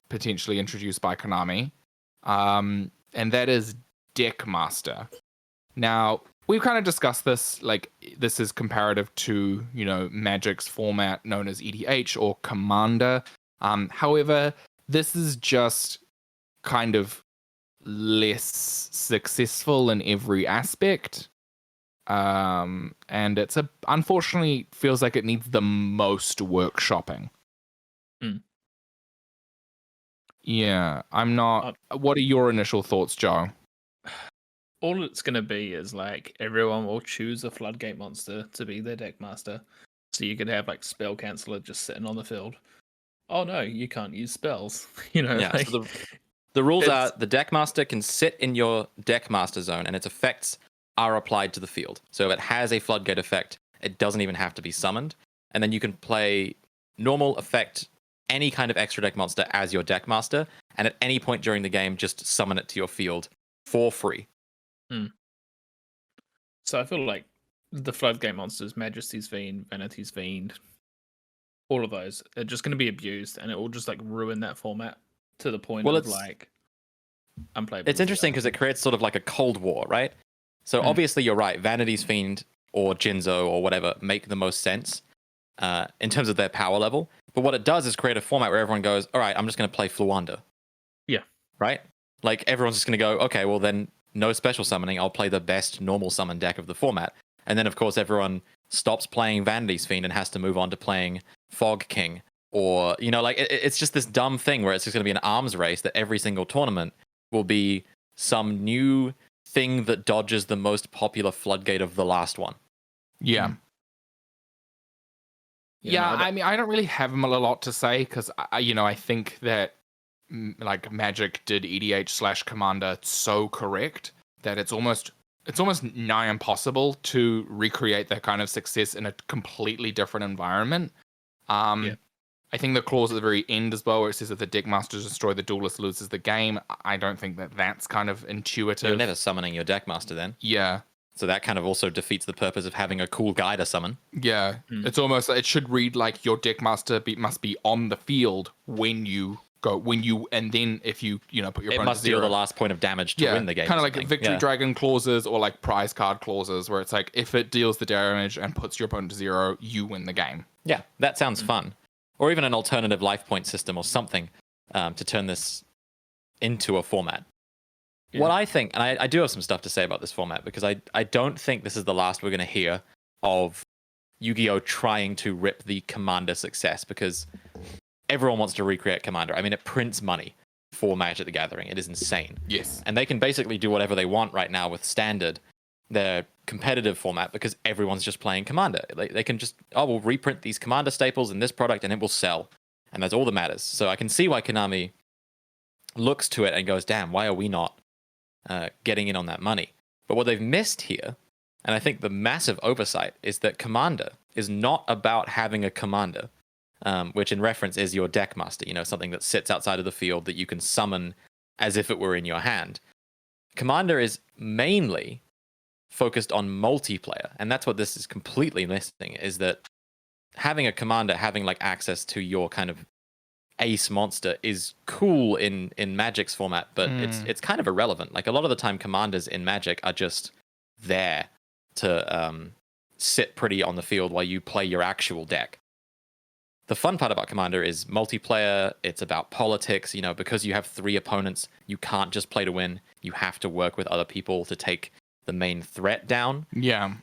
potentially introduced by Konami, and that is Deckmaster. Now, we've kind of discussed this, like, this is comparative to, Magic's format known as EDH or Commander. However, this is just kind of less successful in every aspect. And it's unfortunately feels like it needs the most workshopping. Yeah, I'm not... What are your initial thoughts, Joe? All it's going to be is like everyone will choose a floodgate monster to be their deck master. So you could have like spell canceller just sitting on the field. Oh no, you can't use spells. So the rules are the deck master can sit in your deck master zone and its effects are applied to the field. So if it has a floodgate effect, it doesn't even have to be summoned. And then you can play normal effect, any kind of extra deck monster as your deck master, and at any point during the game, just summon it to your field for free. So I feel like the floodgate monsters, Majesty's Fiend, Vanity's Fiend, all of those are just going to be abused, and it will just like ruin that format to the point of like unplayable. It's interesting because it creates sort of like a cold war, right? So obviously you're right. Vanity's Fiend or Jinzo or whatever make the most sense in terms of their power level. But what it does is create a format where everyone goes, all right, I'm just going to play Fluanda. Yeah. Right? Like everyone's just going to go, okay, well then no special summoning. I'll play the best normal summon deck of the format. And then of course everyone stops playing Vanity's Fiend and has to move on to playing Fog King. Or, it's just this dumb thing where it's just going to be an arms race that every single tournament will be some new thing that dodges the most popular floodgate of the last one. Yeah. I mean, I don't really have a lot to say because, I think that like Magic did EDH/Commander so correct that it's almost nigh impossible to recreate that kind of success in a completely different environment. I think the clause at the very end as well, where it says that the deck masters destroy the duelist loses the game. I don't think that that's kind of intuitive. You're never summoning your deck master then. Yeah. So that kind of also defeats the purpose of having a cool guy to summon. Yeah. It's almost, it should read like your deck master must be on the field when you go, and then if you put your opponent it must to zero. deal the last point of damage to win the game. Kind of like victory dragon clauses or like prize card clauses where it's like if it deals the damage and puts your opponent to zero, you win the game. Yeah, that sounds fun. Or even an alternative life point system or something to turn this into a format. Yeah. What I think, and I do have some stuff to say about this format because I don't think this is the last we're going to hear of Yu-Gi-Oh! Trying to rip the Commander success because everyone wants to recreate Commander. I mean, it prints money for Magic the Gathering. It is insane. Yes. And they can basically do whatever they want right now with Standard. They're competitive format because everyone's just playing Commander. They can just, we'll reprint these Commander staples in this product and it will sell. And that's all that matters. So I can see why Konami looks to it and goes, damn, why are we not getting in on that money? But what they've missed here, and I think the massive oversight, is that Commander is not about having a Commander, which in reference is your deck master, something that sits outside of the field that you can summon as if it were in your hand. Commander is mainly focused on multiplayer, and that's what this is completely missing, is that having a Commander, having like access to your kind of ace monster is cool in Magic's format, but it's kind of irrelevant. Like a lot of the time Commanders in Magic are just there to sit pretty on the field while you play your actual deck. The fun part about Commander is multiplayer. It's about politics, because you have 3 opponents, you can't just play to win. You have to work with other people to take the main threat down. Yeah.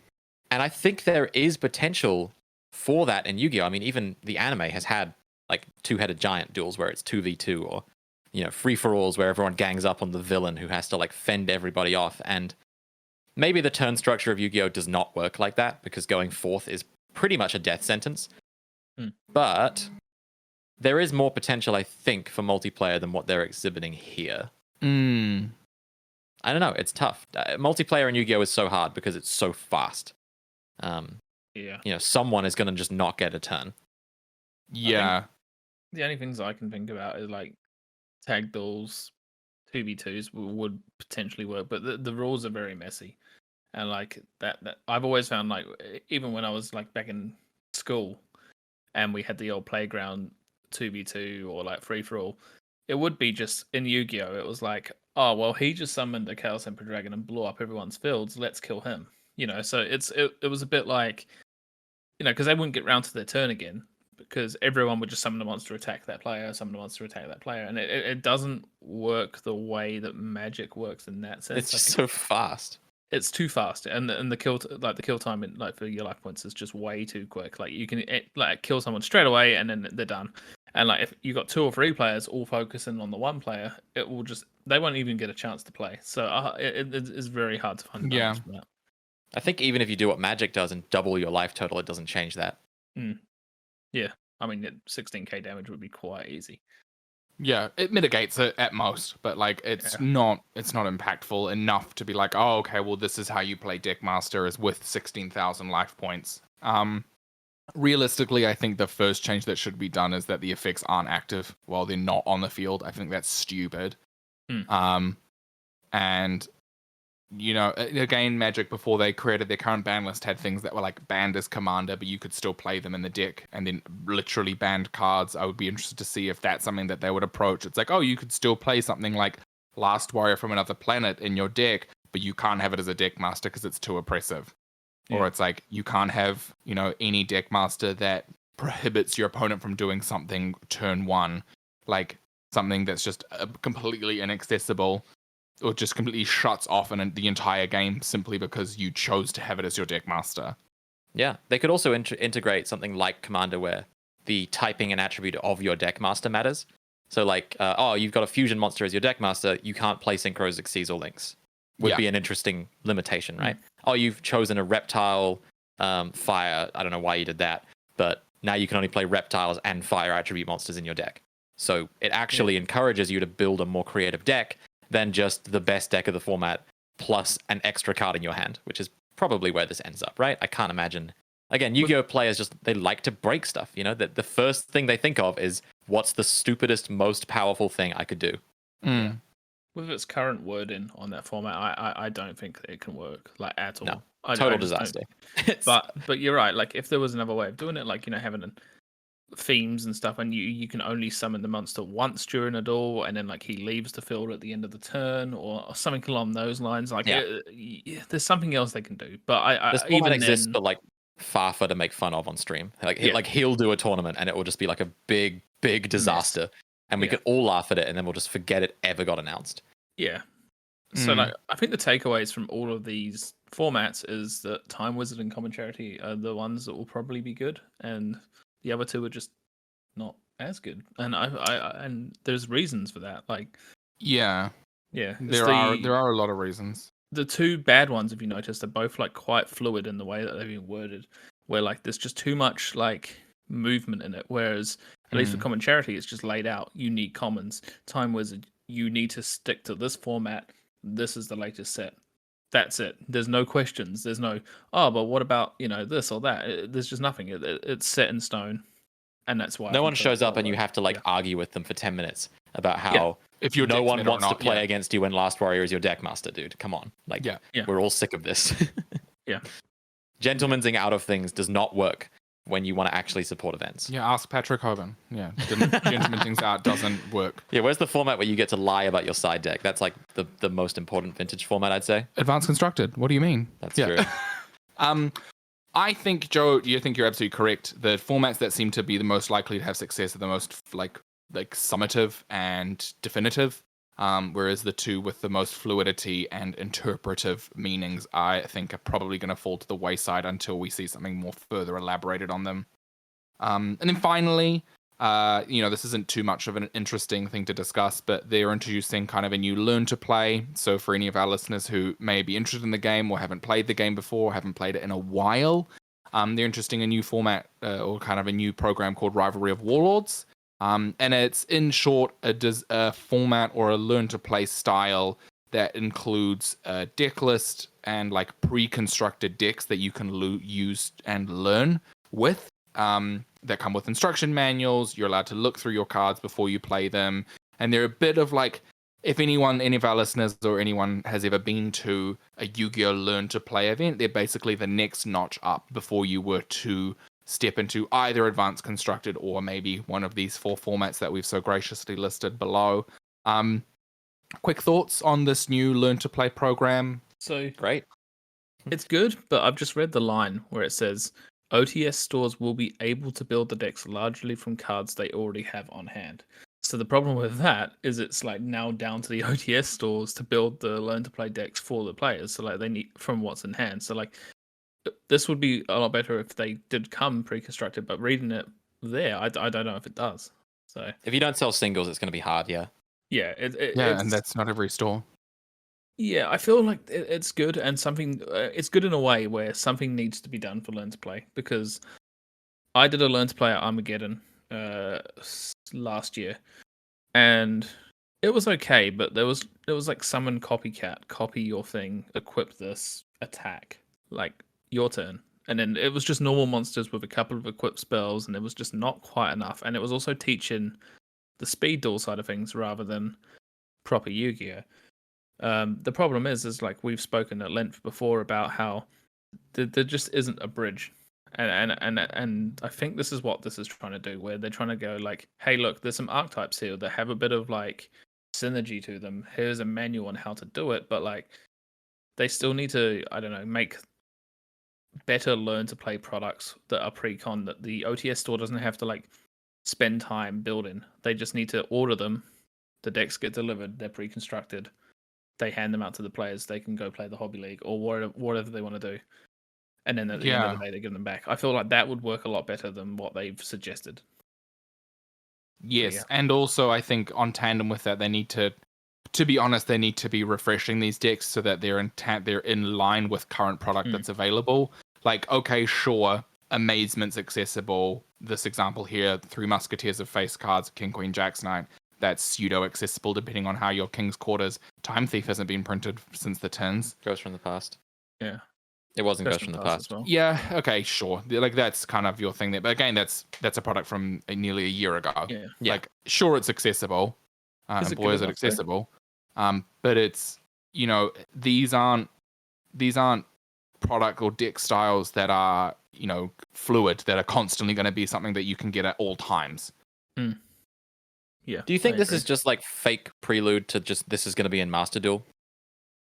And I think there is potential for that in Yu-Gi-Oh! I mean, even the anime has had like 2-headed giant duels where it's 2v2, or free-for-alls where everyone gangs up on the villain who has to like fend everybody off. And maybe the turn structure of Yu-Gi-Oh! Does not work like that because going fourth is pretty much a death sentence. But there is more potential, I think, for multiplayer than what they're exhibiting here. I don't know. It's tough. Multiplayer in Yu-Gi-Oh! Is so hard because it's so fast. Someone is going to just not get a turn. Yeah. The only things I can think about is like tag duels, 2v2s would potentially work, but the rules are very messy. And like that I've always found, like, even when I was like back in school and we had the old playground 2v2 or like free for all, it would be just in Yu-Gi-Oh! It was like, oh, well, he just summoned a Chaos Emperor Dragon and blew up everyone's fields. Let's kill him. So it was a bit like, because they wouldn't get round to their turn again because everyone would just summon a monster, attack that player, summon a monster, attack that player. And it doesn't work the way that Magic works in that sense. It's just so fast. It's too fast, and the kill time in, like, for your life points is just way too quick. Like you can kill someone straight away and then they're done. And like if you got 2 or 3 players all focusing on the one player, they won't even get a chance to play. So it is very hard to find balance for that. I think even if you do what Magic does and double your life total, it doesn't change that. Yeah, I mean 16k damage would be quite easy. Yeah, it mitigates it at most, but like it's not impactful enough to be like, oh, okay, well, this is how you play Deckmaster, is with 16,000 life points. Realistically, I think the first change that should be done is that the effects aren't active while they're not on the field. I think that's stupid. And again, Magic, before they created their current ban list, had things that were like banned as Commander, but you could still play them in the deck, and then literally banned cards. I would be interested to see if that's something that they would approach. It's like, oh, you could still play something like Last Warrior from Another Planet in your deck, but you can't have it as a deck master because it's too oppressive. Or it's like, you can't have, any deck master that prohibits your opponent from doing something turn 1, like something that's just completely inaccessible, or just completely shuts off the entire game simply because you chose to have it as your deck master. Yeah, they could also integrate something like Commander where the typing and attribute of your deck master matters. So like, you've got a fusion monster as your deck master, you can't play Synchros, Xyz, or Lynx. Would be an interesting limitation, right? Oh, you've chosen a reptile, fire. I don't know why you did that, but now you can only play reptiles and fire attribute monsters in your deck. So it actually encourages you to build a more creative deck than just the best deck of the format plus an extra card in your hand, which is probably where this ends up, right? I can't imagine. Again, Yu-Gi-Oh! Players they like to break stuff, that the first thing they think of is, what's the stupidest, most powerful thing I could do? With its current wording on that format, I don't think it can work, like, at all. No, Total disaster. But you're right. Like, if there was another way of doing it, like, having themes and stuff, and you can only summon the monster once during a duel, and then like he leaves the field at the end of the turn, or something along those lines. Like, there's something else they can do. But this format exists, but like Fafa to make fun of on stream. Like he'll do a tournament, and it will just be like a big disaster. And we could all laugh at it, and then we'll just forget it ever got announced. Yeah. So like, I think the takeaways from all of these formats is that Time Wizard and Common Charity are the ones that will probably be good, and the other 2 are just not as good. And and there's reasons for that. Like, there are a lot of reasons. the two bad ones, if you notice, are both like quite fluid in the way that they've been worded, where like there's just too much like movement in it. Whereas at least for Common Charity, it's just laid out. You need commons. Time Wizard, you need to stick to this format. This is the latest set. That's it. There's no questions. There's no, oh, but what about, this or that? There's just nothing. It's set in stone. And that's why no one shows up and you have to argue with them for 10 minutes about how if your no one wants to play yeah. against you when Last Warrior is your deck master, dude. Come on. We're all sick of this. Yeah. Gentleman'sing out of things does not work when you want to actually support events. Yeah, ask Patrick Hogan. Yeah, gentleman things out doesn't work. Yeah, where's the format where you get to lie about your side deck? That's like the most important vintage format, I'd say. Advanced Constructed. What do you mean? That's true. I think, Joe, you think you're absolutely correct. The formats that seem to be the most likely to have success are the most like summative and definitive. Whereas the two with the most fluidity and interpretive meanings, I think, are probably going to fall to the wayside until we see something more further elaborated on them. And then finally, this isn't too much of an interesting thing to discuss, but they're introducing kind of a new learn to play. So for any of our listeners who may be interested in the game or haven't played the game before, haven't played it in a while, they're introducing a new format or kind of a new program called Rivalry of Warlords. And it's, in short, a format or a learn-to-play style that includes a deck list and like pre-constructed decks that you can use and learn with, that come with instruction manuals. You're allowed to look through your cards before you play them. And they're a bit of like, if any of our listeners or anyone has ever been to a Yu-Gi-Oh! Learn-to-play event, they're basically the next notch up before you were to step into either Advanced Constructed or maybe one of these 4 formats that we've so graciously listed below. Quick thoughts on this new Learn to Play program? So Great. It's good, but I've just read the line where it says OTS stores will be able to build the decks largely from cards they already have on hand. So the problem with that is it's like now down to the OTS stores to build the Learn to Play decks for the players. So like they need from what's in hand. So like this would be a lot better if they did come pre-constructed, but reading it there, I don't know if it does. So if you don't sell singles, it's going to be hard, yeah. Yeah, and that's not every store. Yeah, I feel like it's good, and it's good in a way where something needs to be done for Learn to Play, because I did a Learn to Play at Armageddon last year, and it was okay, but there was like summon copycat, copy your thing, equip this, attack, like your turn. And then it was just normal monsters with a couple of equipped spells, and it was just not quite enough. And it was also teaching the speed duel side of things rather than proper Yu-Gi-Oh! The problem is like we've spoken at length before about how there just isn't a bridge. And I think this is what this is trying to do, where they're trying to go like, hey, look, there's some archetypes here that have a bit of like synergy to them. Here's a manual on how to do it, but like they still need to, I don't know, make better Learn to Play products that are pre-con, that the OTS store doesn't have to like spend time building. They just need to order them. The decks get delivered. They're pre-constructed. They hand them out to the players. They can go play the hobby league or whatever they want to do. And then at the end of the day, they give them back. I feel like that would work a lot better than what they've suggested. Yes, yeah. And also I think on tandem with that, they need to be honest, they need to be refreshing these decks so that they're in line with current product that's available. Like, okay, sure, Amazement's accessible. This example here, 3 Musketeers of face cards, King, Queen, Jack's Knight, that's pseudo-accessible depending on how your King's Quarters. Time Thief hasn't been printed since the tins. Ghost from the Past. Yeah. It wasn't Ghost from the Past. Well. Yeah, okay, sure. Like, that's kind of your thing there. But again, that's a product from nearly a year ago. Yeah. Like, sure, it's accessible. And boy, is it accessible. But it's, these aren't product or deck styles that are, fluid, that are constantly going to be something that you can get at all times. Mm. Yeah. Do you think this is just like fake prelude to just this is going to be in Master Duel?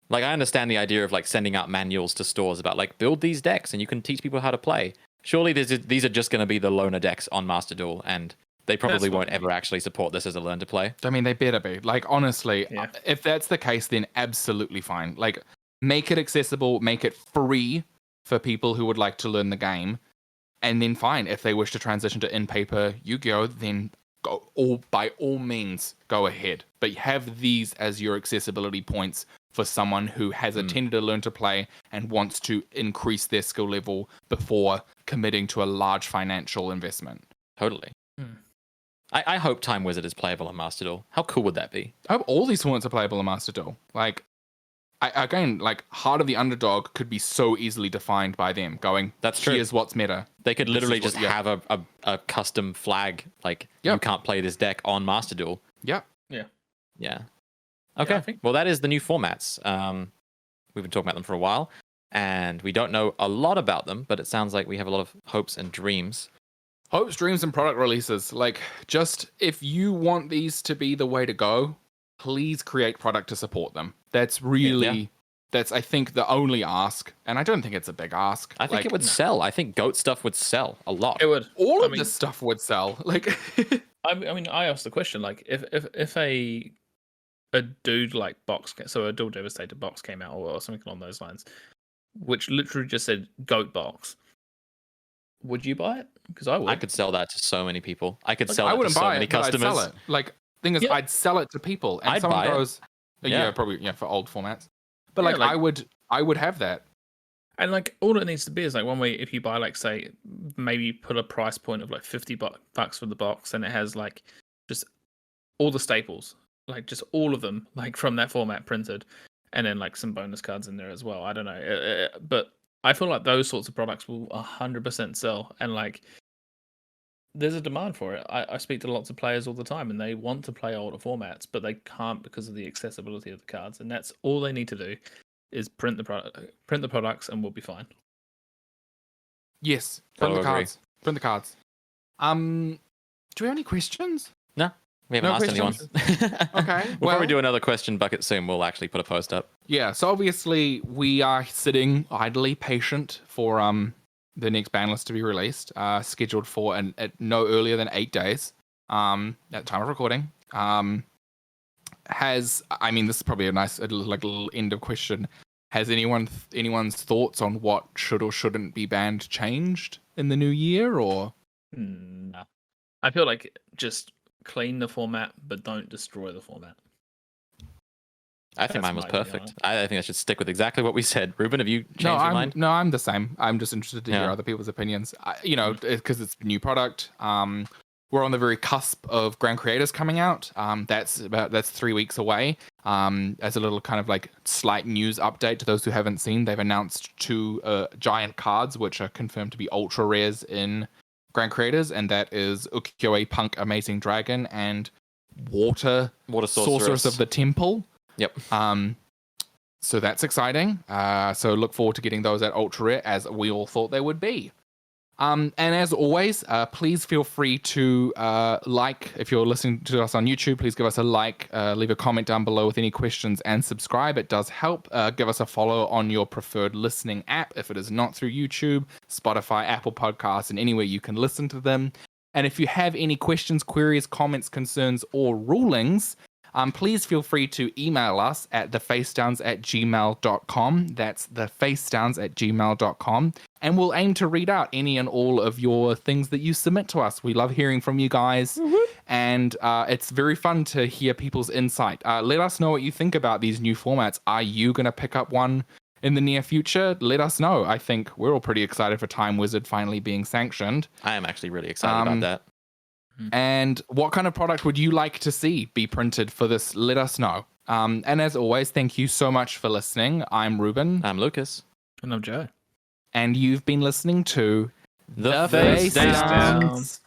Like, I understand the idea of like sending out manuals to stores about like build these decks and you can teach people how to play. Surely these are just going to be the loner decks on Master Duel, and they probably won't ever actually support this as a Learn to Play. I mean, they better be. Like, honestly, if that's the case, then absolutely fine. Like, make it accessible, make it free for people who would like to learn the game, and then fine. If they wish to transition to in-paper Yu-Gi-Oh!, then by all means, go ahead. But have these as your accessibility points for someone who has attempted to learn to play and wants to increase their skill level before committing to a large financial investment. Totally. I hope Time Wizard is playable on Master Duel. How cool would that be? I hope all these tournaments are playable on Master Duel. Like, Heart of the Underdog could be so easily defined by them going, that's true. Here's what's meta. They could literally just have a custom flag, like, you can't play this deck on Master Duel. Yeah. Okay. Well, that is the new formats. We've been talking about them for a while, and we don't know a lot about them, but it sounds like we have a lot of hopes and dreams. Hopes, dreams, and product releases. Like, just if you want these to be the way to go, please create product to support them. That's really, that's, I think, the only ask. And I don't think it's a big ask. I think it would sell. I think GOAT stuff would sell a lot. It would. All of this stuff would sell. Like, I mean, I asked the question, like, if a dude like box, so a Duel Devastator box came out or something along those lines, which literally just said GOAT box, would you buy it? Because I would. I could sell that to so many people. I could sell I it to wouldn't so buy many it, but customers. I'd sell it. Like, thing is, I'd sell it to people, and I'd someone buy it. goes, Yeah. probably for old formats. But Yeah, like, I would have that. And like, all it needs to be is like one way. If you buy, like, say, maybe put a price point of like $50 for the box, and it has like just all the staples, like just all of them, like from that format printed, and then like some bonus cards in there as well. I don't know, but I feel like those sorts of products will 100% sell, and like there's a demand for it. I speak to lots of players all the time, and they want to play older formats, but they can't because of the accessibility of the cards, and that's all they need to do is print the products, and we'll be fine. Yes, print the cards. Print the cards. Do we have any questions? No, we haven't asked anyone. Okay, we'll probably do another question bucket soon. We'll actually put a post up. Yeah, so obviously we are sitting idly patient for the next ban list to be released, scheduled for no earlier than 8 days at the time of recording. This is probably a nice little end of question. Has anyone's thoughts on what should or shouldn't be banned changed in the new year, or? No. I feel like just clean the format, but don't destroy the format. I think mine was perfect. I think I should stick with exactly what we said. Ruben, have you changed your mind? No, I'm the same. I'm just interested to hear other people's opinions. Because it's a new product. We're on the very cusp of Grand Creators coming out. That's 3 weeks away. As a little kind of like slight news update to those who haven't seen, they've announced 2 giant cards which are confirmed to be ultra rares in Grand Creators, and that is Ukiyo-e Punk Amazing Dragon and Water Sorceress of the Temple. Yep. So that's exciting. So look forward to getting those at ultra rare, as we all thought they would be. And as always, please feel free to if you're listening to us on YouTube, please give us a like, leave a comment down below with any questions, and subscribe. It does help. Give us a follow on your preferred listening app if it is not through YouTube, Spotify, Apple Podcasts, and anywhere you can listen to them. And if you have any questions, queries, comments, concerns, or rulings, please feel free to email us at thefacedowns@gmail.com. That's thefacedowns@gmail.com. And we'll aim to read out any and all of your things that you submit to us. We love hearing from you guys. Mm-hmm. And it's very fun to hear people's insight. Let us know what you think about these new formats. Are you going to pick up one in the near future? Let us know. I think we're all pretty excited for Time Wizard finally being sanctioned. I am actually really excited about that. And what kind of product would you like to see be printed for this? Let us know. And as always, thank you so much for listening. I'm Ruben. I'm Lucas. And I'm Joe. And you've been listening to The Face Downs.